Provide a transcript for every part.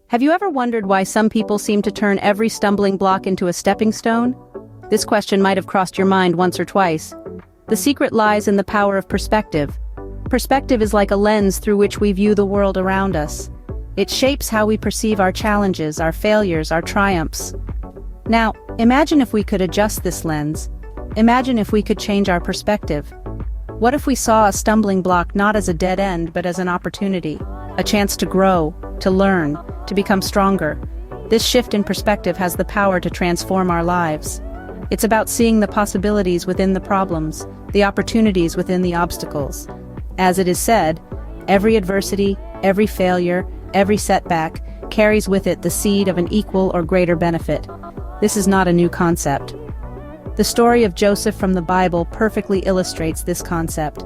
Have you ever wondered why some people seem to turn every stumbling block into a stepping stone? This question might have crossed your mind once or twice. The secret lies in the power of perspective. Perspective is like a lens through which we view the world around us. It shapes how we perceive our challenges, our failures, our triumphs. Now, imagine if we could adjust this lens. Imagine if we could change our perspective. What if we saw a stumbling block not as a dead end but as an opportunity, a chance to grow, to learn, to become stronger? This shift in perspective has the power to transform our lives. It's about seeing the possibilities within the problems, the opportunities within the obstacles. As it is said, every adversity, every failure, every setback carries with it the seed of an equal or greater benefit. This is not a new concept. The story of Joseph from the Bible perfectly illustrates this concept.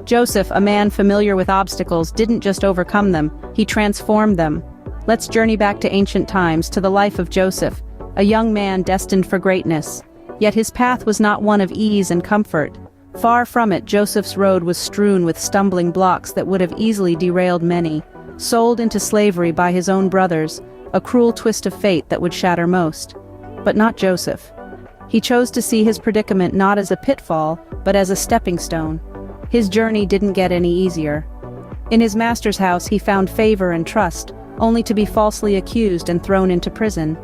Joseph, a man familiar with obstacles, didn't just overcome them, he transformed them. Let's journey back to ancient times, to the life of Joseph, a young man destined for greatness. Yet his path was not one of ease and comfort. Far from it, Joseph's road was strewn with stumbling blocks that would have easily derailed many. Sold into slavery by his own brothers, a cruel twist of fate that would shatter most. But not Joseph. He chose to see his predicament not as a pitfall, but as a stepping stone. His journey didn't get any easier. In his master's house he found favor and trust, only to be falsely accused and thrown into prison.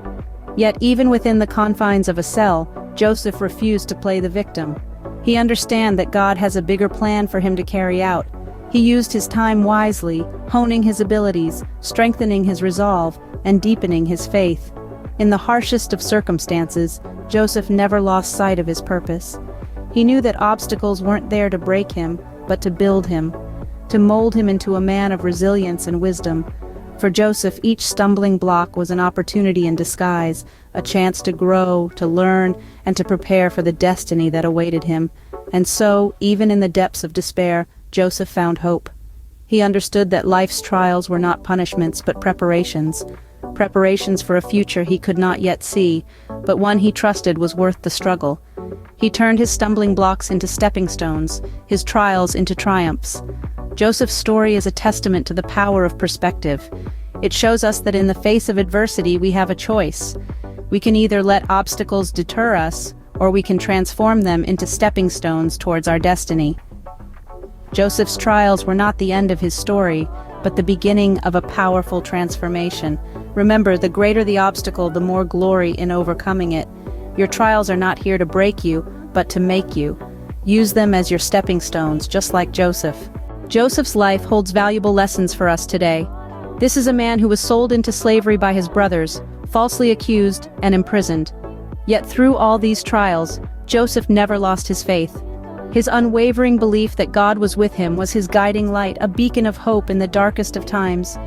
Yet even within the confines of a cell, Joseph refused to play the victim. He understood that God has a bigger plan for him to carry out. He used his time wisely, honing his abilities, strengthening his resolve, and deepening his faith. In the harshest of circumstances, Joseph never lost sight of his purpose. He knew that obstacles weren't there to break him, but to build him, to mold him into a man of resilience and wisdom. For Joseph, each stumbling block was an opportunity in disguise, a chance to grow, to learn, and to prepare for the destiny that awaited him. And so, even in the depths of despair, Joseph found hope. He understood that life's trials were not punishments but preparations. Preparations for a future he could not yet see, but one he trusted was worth the struggle. He turned his stumbling blocks into stepping stones, his trials into triumphs. Joseph's story is a testament to the power of perspective. It shows us that in the face of adversity we have a choice. We can either let obstacles deter us, or we can transform them into stepping stones towards our destiny. Joseph's trials were not the end of his story, but the beginning of a powerful transformation. Remember, the greater the obstacle, the more glory in overcoming it. Your trials are not here to break you, but to make you. Use them as your stepping stones, just like Joseph. Joseph's life holds valuable lessons for us today. This is a man who was sold into slavery by his brothers, falsely accused and imprisoned. Yet through all these trials, Joseph never lost his faith. His unwavering belief that God was with him was his guiding light, a beacon of hope in the darkest of times.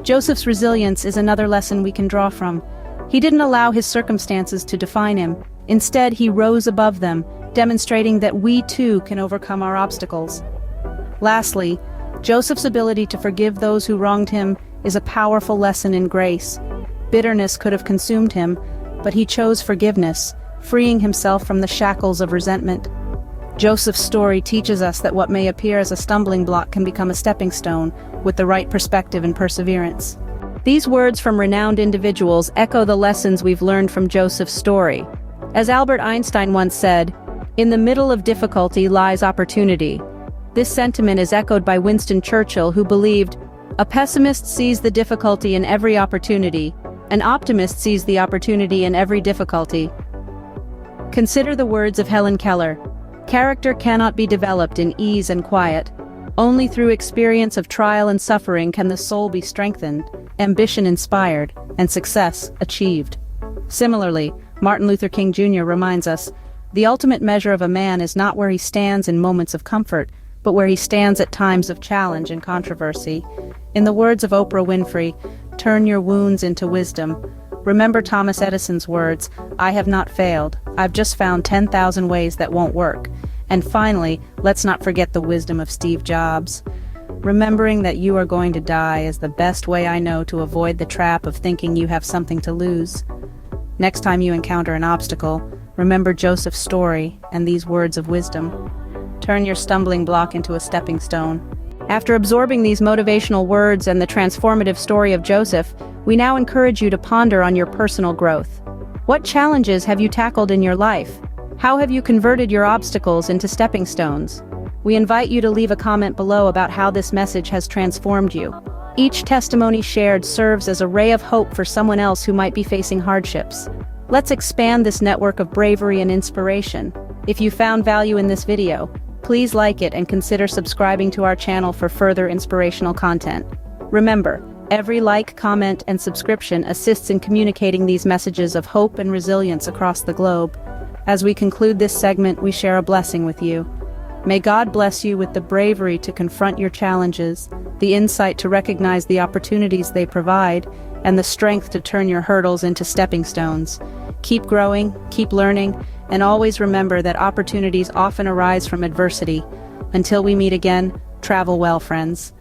Joseph's resilience is another lesson we can draw from. He didn't allow his circumstances to define him. Instead, he rose above them, demonstrating that we too can overcome our obstacles. Lastly, Joseph's ability to forgive those who wronged him is a powerful lesson in grace. Bitterness could have consumed him, but he chose forgiveness, freeing himself from the shackles of resentment. Joseph's story teaches us that what may appear as a stumbling block can become a stepping stone, with the right perspective and perseverance. These words from renowned individuals echo the lessons we've learned from Joseph's story. As Albert Einstein once said, "In the middle of difficulty lies opportunity." This sentiment is echoed by Winston Churchill, who believed, "A pessimist sees the difficulty in every opportunity. An optimist sees the opportunity in every difficulty." Consider the words of Helen Keller. Character cannot be developed in ease and quiet. Only through experience of trial and suffering can the soul be strengthened, ambition inspired, and success achieved. Similarly, Martin Luther King Jr. reminds us, "The ultimate measure of a man is not where he stands in moments of comfort, but where he stands at times of challenge and controversy." In the words of Oprah Winfrey, "Turn your wounds into wisdom." Remember Thomas Edison's words, "I have not failed. I've just found 10,000 ways that won't work." And finally, let's not forget the wisdom of Steve Jobs. "Remembering that you are going to die is the best way I know to avoid the trap of thinking you have something to lose." Next time you encounter an obstacle, remember Joseph's story and these words of wisdom. Turn your stumbling block into a stepping stone. After absorbing these motivational words and the transformative story of Joseph, We now encourage you to ponder on your personal growth. What challenges have you tackled in your life? How have you converted your obstacles into stepping stones? We invite you to leave a comment below about how this message has transformed you. Each testimony shared serves as a ray of hope for someone else who might be facing hardships. Let's expand this network of bravery and inspiration. If you found value in this video, please like it and consider subscribing to our channel for further inspirational content. Remember, every like, comment, and subscription assists in communicating these messages of hope and resilience across the globe. As we conclude this segment, we share a blessing with you. May God bless you with the bravery to confront your challenges, the insight to recognize the opportunities they provide, and the strength to turn your hurdles into stepping stones. Keep growing, keep learning, and always remember that opportunities often arise from adversity. Until we meet again, travel well, friends.